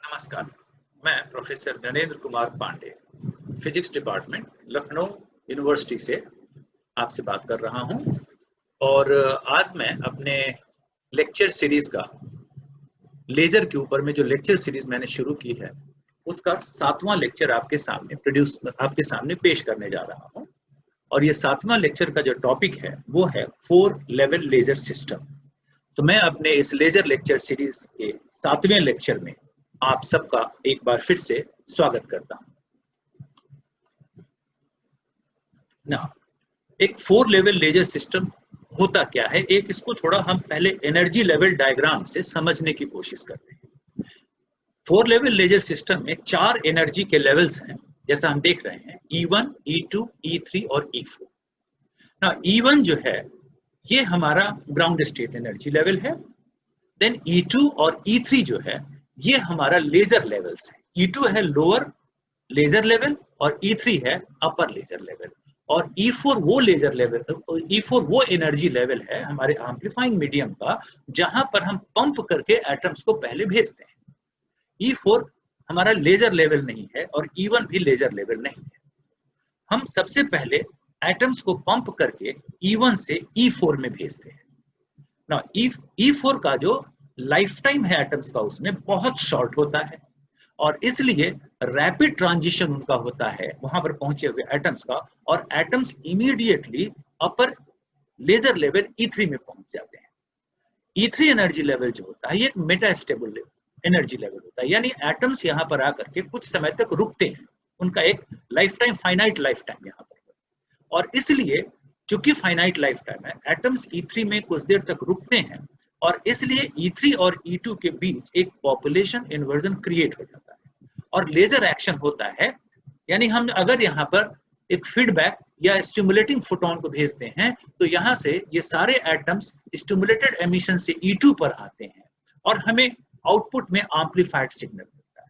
नमस्कार, मैं professor Narendra Kumar Pandey, physics department, Lucknow university से आपसे बात कर रहा हूं। और आज मैं अपने लेक्चर सीरीज का लेजर के ऊपर में जो लेक्चर सीरीज मैंने शुरू की है उसका 7वां लेक्चर आपके सामने पेश करने जा रहा हूं। और ये 7वां लेक्चर का जो टॉपिक है वो है 4 लेवल लेजर सिस्टम। तो मैं अपने इस लेजर लेक्चर सीरीज के 7वें लेक्चर में आप सबका एक बार फिर से स्वागत करता हूं। ना एक 4 लेवल लेजर सिस्टम होता क्या है, एक इसको थोड़ा हम पहले एनर्जी लेवल डायग्राम से समझने की कोशिश करते हैं। 4 लेवल लेजर सिस्टम में 4 एनर्जी के लेवल्स हैं, जैसा हम देख रहे हैं E1, E2, E3 और E4। ना E1 जो है ये हमारा ग्राउंड स्टेट एनर्जी लेवल है। देन E2 और E3 जो है ये हमारा लेजर लेवल्स है। E2 है लोअर लेजर लेवल और E3 है अपर लेजर लेवल। और E4 वो लेजर लेवल, E4 वो एनर्जी लेवल है हमारे एम्पलीफाइंग मीडियम का, जहां पर हम पंप करके एटम्स को पहले भेजते हैं। E4 हमारा लेजर लेवल नहीं है और E1 भी लेजर लेवल नहीं है। हम सबसे पहले एटम्स को पंप करके E1 से E4 में भेजते हैं ना। E4 का जो लाइफ टाइम है एटम्स का उसमें बहुत शॉर्ट होता है और इसलिए रैपिड ट्रांजिशन उनका होता है वहां पर पहुंचे हुए एटम्स का, और एटम्स इमीडिएटली अपर लेजर लेवल E3 में पहुंच जाते हैं। E3 एनर्जी लेवल जो होता है ये एक मेटा स्टेबल एनर्जी लेवल होता है, यानी एटम्स यहाँ पर आकर के कुछ समय तक रुकते हैं, उनका एक life time, finite life time यहाँ पर। और इसलिए चूंकि फाइनाइट लाइफ टाइम है, एटम्स E3 में कुछ देर तक रुकते हैं और इसलिए E3 और E2 के बीच एक पॉपुलेशन इन्वर्जन क्रिएट हो जाता है और लेजर एक्शन होता है। यानी हम अगर यहाँ पर एक फीडबैक या स्टिमुलेटिंग फोटोन को भेजते हैं तो यहाँ से ये सारे एटम्स स्टिमुलेटेड एमिशन से E2 पर आते हैं और हमें आउटपुट में एम्पलीफाइड सिग्नल मिलता है।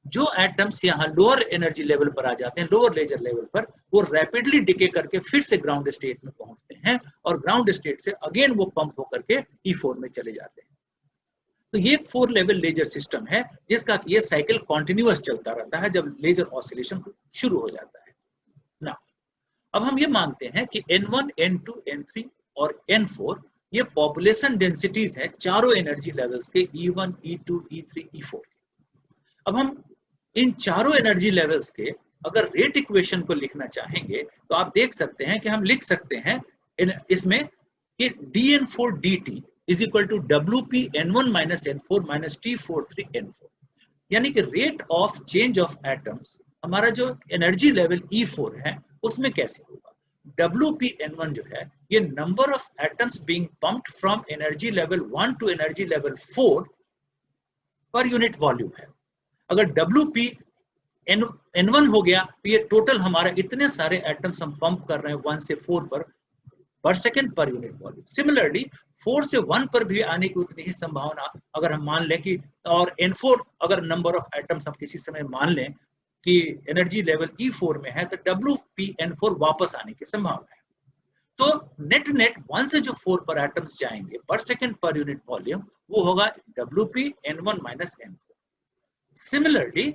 जो एटम्स यहाँ लोअर एनर्जी लेवल पर आ जाते हैं, लोअर लेजर लेवल पर, वो रैपिडली डिके करके फिर से ग्राउंड स्टेट में पहुंचते हैं और ग्राउंड स्टेट से अगेन वो पंप होकर के E4 में चले जाते हैं। तो ये 4 लेवल लेजर सिस्टम है जिसका ये साइकिल कॉन्टिन्यूअस चलता रहता है जब लेजर ऑसिलेशन शुरू हो जाता है ना। अब हम ये मानते हैं कि N1, N2, N3 और N4 ये पॉपुलेशन डेंसिटीज है चारों एनर्जी लेवल्स के, E1, E2, E3, E4। अब हम इन चारों एनर्जी लेवल्स के अगर रेट इक्वेशन को लिखना चाहेंगे तो आप देख सकते हैं कि हम लिख सकते हैं इसमें कि dN4 dt is equal to WP N1 minus N4 minus T43 N4। यानी कि rate of change of atoms हमारा जो एनर्जी लेवल E4 है उसमें कैसे होगा। WP N1 जो है ये number of atoms being pumped from energy level 1 to energy level 4 per unit volume है। अगर WP N1 हो गया तो ये टोटल हमारा इतने सारे एटम्स हम पंप कर रहे हैं 1 से 4 पर second per unit volume. Similarly 4 से 1 पर भी आने की उतनी ही संभावना अगर हम मान लें कि, और N4 अगर नंबर ऑफ एटम्स हम किसी समय मान लें कि एनर्जी लेवल E4 में है तो WP N4 वापस आने की संभावना है। तो नेट 1 से जो 4 पर एटम्स जाएंगे पर सेकेंड पर यूनिट वॉल्यूम वो होगा WP N1 minus N4। Similarly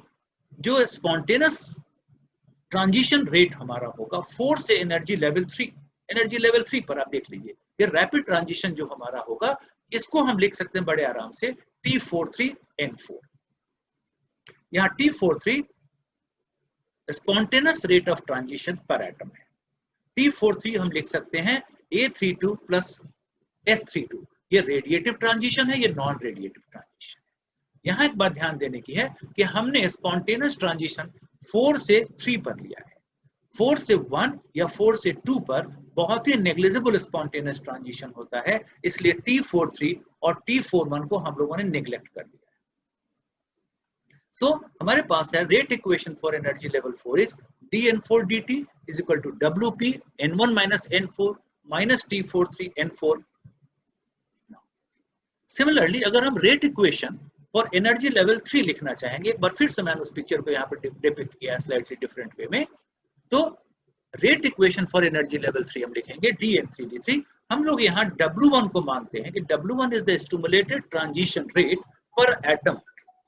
जो स्पॉन्टेनियस ट्रांजिशन रेट हमारा होगा 4 से एनर्जी लेवल 3 पर, आप देख लीजिए ये रैपिड ट्रांजिशन जो हमारा होगा इसको हम लिख सकते हैं बड़े आराम से T43 N4। यहाँ T43 spontaneous rate of transition पर एटम है, T43 हम लिख सकते हैं A32 प्लस S32। ये रेडिएटिव ट्रांजिशन है, ये नॉन रेडिएटिव ट्रांजिशन है। यहाँ एक बात ध्यान देने की है कि हमने स्पॉन्टेनियस ट्रांजिशन 4 से 3 पर लिया है। 4 से 1 या 4 से 2 पर बहुत ही नेग्लिजिबल स्पॉन्टेनियस ट्रांजिशन होता है, इसलिए T43 और T41 को हम लोगों ने नेग्लेक्ट कर दिया है। सो हमारे पास है rate equation for energy level 4 is dN4 dt is equal to WP N1 minus N4 minus T43 N4। Similarly अगर हम rate equation for energy level 3 लिखना चाहेंगे, एक बार फिर से मैंने उस पिक्चर को यहाँ पर डिपिक्ट किया है स्लाइटली डिफरेंट वे में, तो rate equation for energy level 3 हम लिखेंगे dN3 dt। हम लोग यहाँ W1 को मानते हैं कि W1 is the stimulated transition rate पर atom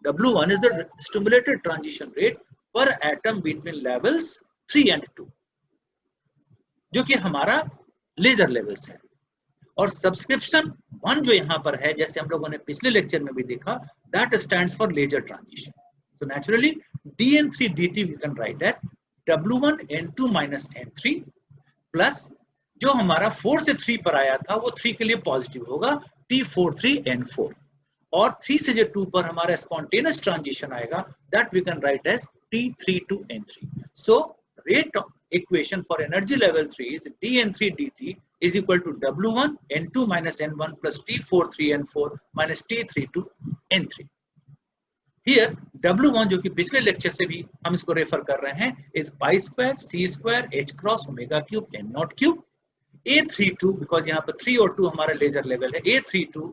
W1 is the stimulated transition rate per atom between levels 3 and 2, जो कि हमारा लेजर लेवल्स है। और सब्सक्रिप्शन 1 जो यहाँ पर है, जैसे हम लोगों ने पिछले लेक्चर में भी देखा, that stands for laser transition. तो naturally dn3 dt we can write at W1 N2 minus N3 plus जो हमारा 4 से 3 पर आया था वो 3 के लिए पॉजिटिव होगा, T43 N4, और 3 से जो 2 पर हमारा स्पॉन्टेनियस ट्रांजिशन आएगा, that we can write as T32 N3। So rate equation for energy level 3 is dn3 dt is equal to W1 N2 minus N1 plus T43 N4 minus T32 N3। Here W1 जो कि पिछले lecture से भी हम इसको refer कर रहे हैं is pi square c square h cross omega cube n naught cube। A32 because यहाँ पर 3 और 2 हमारा लेजर लेवल है, A32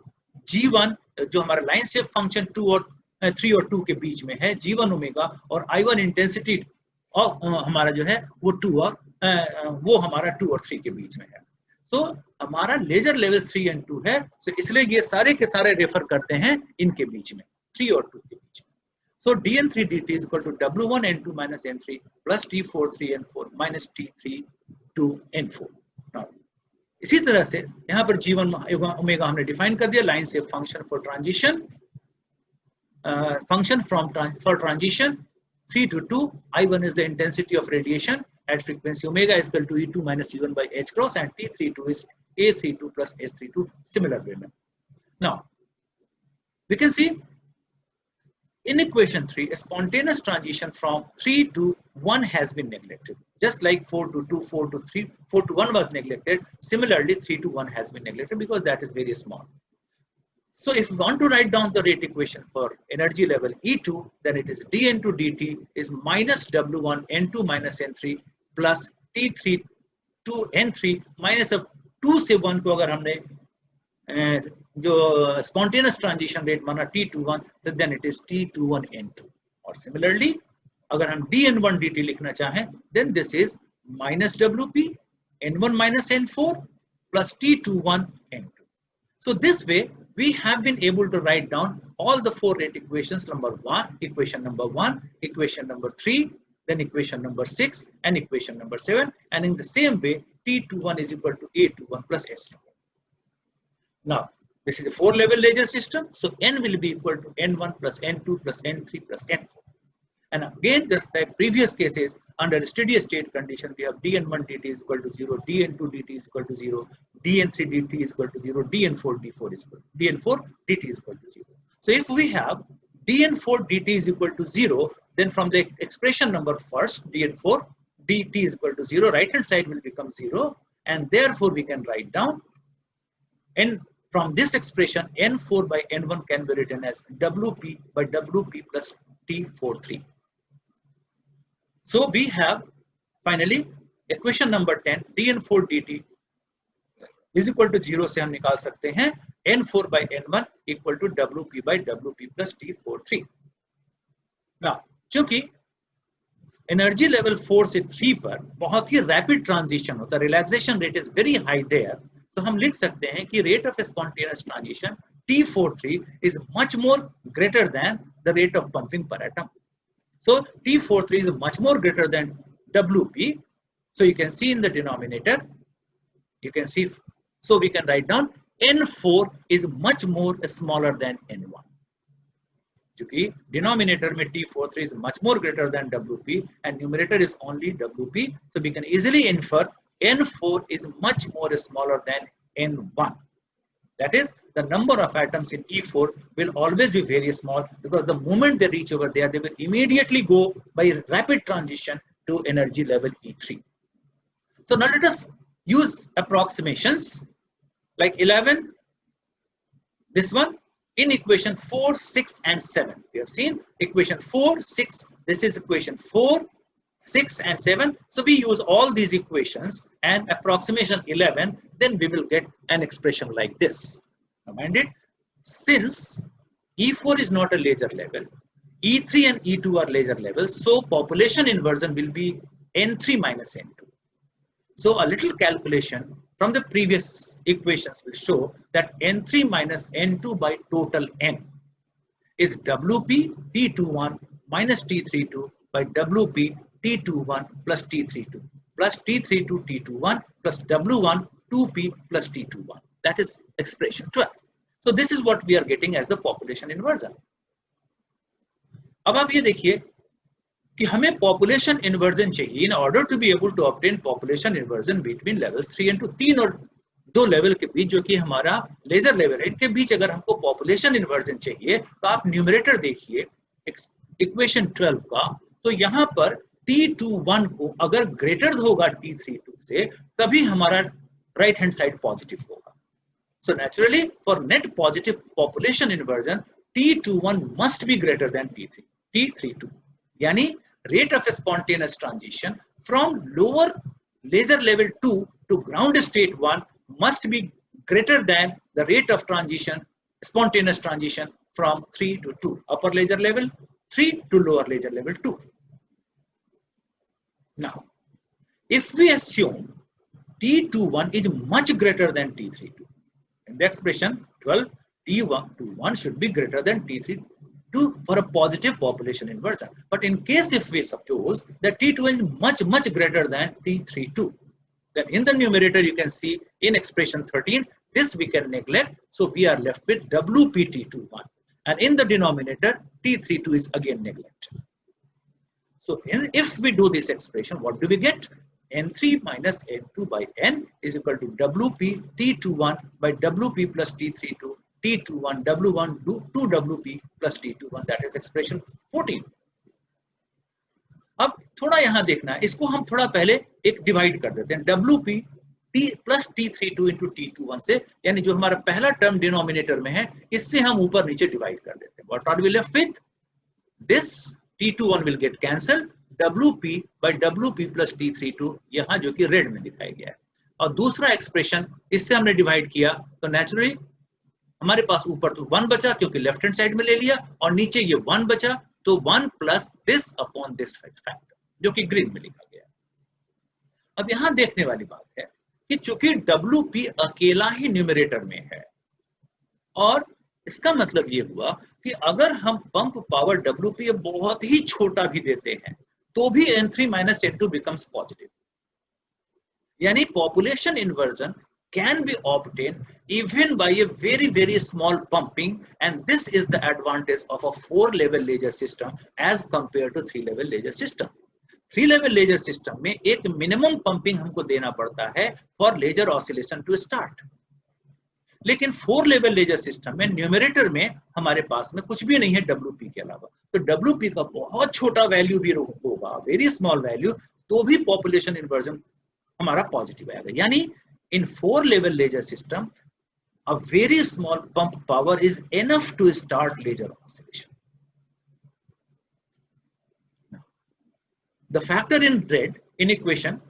G1 जो हमारा लाइन शेप फंक्शन 3 और 2 के बीच में है, G1 ओमेगा, और I1 इंटेंसिटी और हमारा जो है वो 2 और वो हमारा 2 और 3 के बीच में है। सो हमारा लेजर लेवल 3 एंड 2 है, सो इसलिए ये सारे के सारे रेफर करते हैं इनके बीच में, 3 और 2 के बीच में। सो dn3 dt is equal to W1 N2 minus N3 plus T43 N4 minus T32 N4। Now, इसी तरह से यहाँ पर G1 ओमेगा हमने डिफाइन कर दिया, लाइन से function for transition, function from for transition 3 to 2, I1 is the intensity of radiation at frequency omega is equal to E2 minus E1 by H cross, and T32 is A32 plus S32, similar way. Now, we can see in equation 3, a spontaneous transition from 3 to 1 has been neglected. Just like 4 to 2, 4 to 3, 4 to 1 was neglected, similarly 3 to 1 has been neglected because that is very small. So if we want to write down the rate equation for energy level E2, then it is dn2 dt is minus W1 N2 minus N3 plus T3 to N3 minus of 2 से 1 को अगर हमने जो spontaneous transition rate माना T21, so then it is T21 N2। और similarly अगर हम dn1 dt लिखना चाहें, then this is minus WP N1 minus N4 plus T21 N2। So this way we have been able to write down all the 4 rate equations, equation number 1, equation number 3, then equation number 6 and equation number 7, and in the same way T21 is equal to A21 plus S21. Now this is a 4-level laser system, so N will be equal to N1 plus N2 plus N3 plus N4. And again, just like previous cases, under steady state condition, we have dn1 dt is equal to 0, dn2 dt is equal to 0, dn3 dt is equal to 0, dn4 dt is equal to 0. So if we have dn4 dt is equal to 0, then from the expression number first, dn4 dt is equal to 0, right hand side will become 0, and therefore we can write down, and from this expression n4 by n1 can be written as wp by wp plus T43. So we have finally equation number 10, dn4 dt is equal to 0 से हम निकाल सकते हैं n4 by n1 equal to wp by wp plus T43। Now चूंकि energy level 4 से 3 पर बहुत ही rapid transition होता है, relaxation rate is very high there, तो हम लिख सकते हैं कि rate of spontaneous transition T43 is much more greater than the rate of pumping per atom. So T43 is much more greater than WP. So you can see in the denominator, you can see, so we can write down N4 is much more smaller than N1. क्योंकि denominator में T43 is much more greater than WP and numerator is only WP. So we can easily infer N4 is much more smaller than N1. That is, the number of atoms in E4 will always be very small, because the moment they reach over there, they will immediately go by rapid transition to energy level E3. So now let us use approximations like 11, this one, in equation 4, 6 and 7. We have seen equation 4, 6, this is equation 4, 6 and 7. So we use all these equations and approximation 11, then we will get an expression like this. Now mind it, since E4 is not a laser level, E3 and E2 are laser levels, so population inversion will be N3 minus N2. So a little calculation from the previous equations will show that N3 minus N2 by total N. is WP T21 minus T32 by WP T21 plus T32 plus T32 T21 plus W1 2P plus T21. That is expression 12. So this is what we are getting as the population inversion. अब आप ये देखिए कि हमें population inversion चाहिए in order to be able to obtain population inversion between levels 3 and 2. 3 और 2 level के बीच जो कि हमारा लेजर लेवल है, इनके बीच अगर हमको पॉपुलेशन इन्वर्जन चाहिए तो आप न्यूमरेटर देखिए इक्वेशन 12 का, तो यहाँ पर T21 को अगर ग्रेटर होगा T32 से तभी हमारा राइट हैंड साइड पॉजिटिव होगा. So naturally for net positive population inversion T21 must be greater than T32, यानी rate of spontaneous transition from lower laser level 2 to ground state 1 must be greater than the rate of transition, spontaneous transition from 3 to 2, upper laser level 3 to lower laser level 2. Now, if we assume T21 is much greater than T32, in the expression 12, T21 should be greater than T32 for a positive population inversion. But in case if we suppose that T2 is much greater than T32, then in the numerator you can see in expression 13, this we can neglect, so we are left with WPT21, and in the denominator T32 is again neglected. So if we do this expression, what do we get? N3 minus N2 by N is equal to WP T21 by WP plus T32 T21 W1 2WP plus T21, that is expression 14. अब थोड़ा यहां देखना है, इसको हम थोड़ा पहले एक डिवाइड कर देते हैं WP T plus T32 into T21 से, यानी जो हमारा पहला टर्म डिनोमिनेटर में है इससे हम ऊपर नीचे डिवाइड कर देते हैं. What are we left with? This T21 will get cancelled, WP by WP plus T32 यहाँ जो कि रेड में दिखाया गया है, और दूसरा एक्सप्रेशन इससे हमने डिवाइड किया तो नेचुरली हमारे पास ऊपर तो 1 बचा क्योंकि लेफ्ट हैंड साइड में ले लिया, और नीचे ये 1 बचा, तो 1 plus this upon this factor जो कि ग्रीन में लिखा गया. अब यहां देखने वाली बात है कि चूंकि WP अकेला ही न्यूमरेटर में है, और इसका मतलब ये हुआ कि अगर हम पंप पावर WP बहुत ही छोटा भी देते हैं तो भी N3 minus N2 becomes positive, यानी population inversion can be obtained even by a very small pumping, and this is the advantage of a 4-level laser system as compared to 3-level laser system. 3-level laser system में एक minimum pumping हमको देना पड़ता है for laser oscillation to start, लेकिन 4-level laser system में numerator में हमारे पास में कुछ भी नहीं है WP के अलावा, तो WP का बहुत छोटा वैल्यू भी होगा, वेरी स्मॉल वैल्यू, तो भी पॉपुलेशन इन्वर्जन हमारा पॉजिटिव आएगा. यानी in 4-level laser system, a very small pump power is enough to start laser oscillation. Now, the factor in red in equation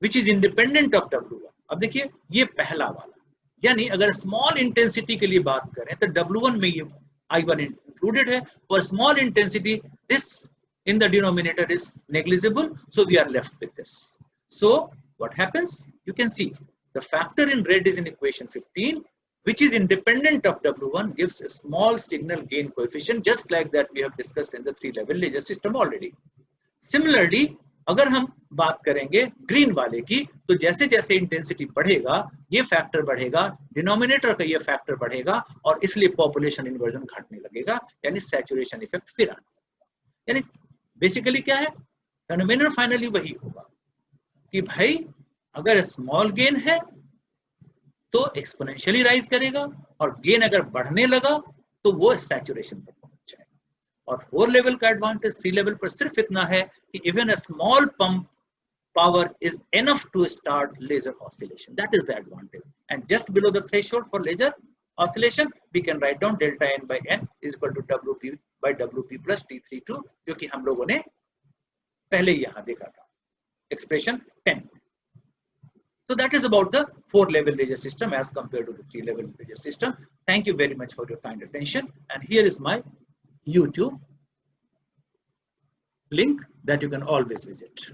which is independent of W1. अब देखिए ये पहला वाला, यानी अगर स्मॉल इंटेंसिटी के लिए बात करें तो W1 में ये I1 इंक्लूडेड है. For small intensity, this in the denominator is negligible, so we are left with this. So what happens? You can see the factor in red is in equation 15, which is independent of W1, gives a small signal gain coefficient, just like that we have discussed in the 3-level laser system already. Similarly, अगर हम बात करेंगे green वाले की, तो जैसे जैसे intensity बढ़ेगा ये फैक्टर बढ़ेगा, डिनोमिनेटर का ये फैक्टर बढ़ेगा, और इसलिए पॉपुलेशन इन्वर्जन घटने लगेगा, यानी सैचुरेशन इफेक्ट फिर आने लगेगा. यानी बेसिकली क्या है, फेनोमेनन फाइनली वही होगा कि भाई अगर स्मॉल गेन है तो एक्सपोनेंशियली राइज करेगा, और गेन अगर बढ़ने लगा तो वो सैचुरेशन पर पहुंच जाएगा. और 4-level का एडवांटेज 3-level पर सिर्फ इतना है कि even a small pump power is enough to start laser oscillation. That is the advantage. And just below the threshold for laser oscillation, we can write down delta n by n is equal to WP by WP plus T32, जो कि हम लोगों ने पहले यहाँ देखा था, expression 10. So that is about the 4-level laser system as compared to the 3-level laser system. Thank you very much for your kind attention. And here is my YouTube link that you can always visit.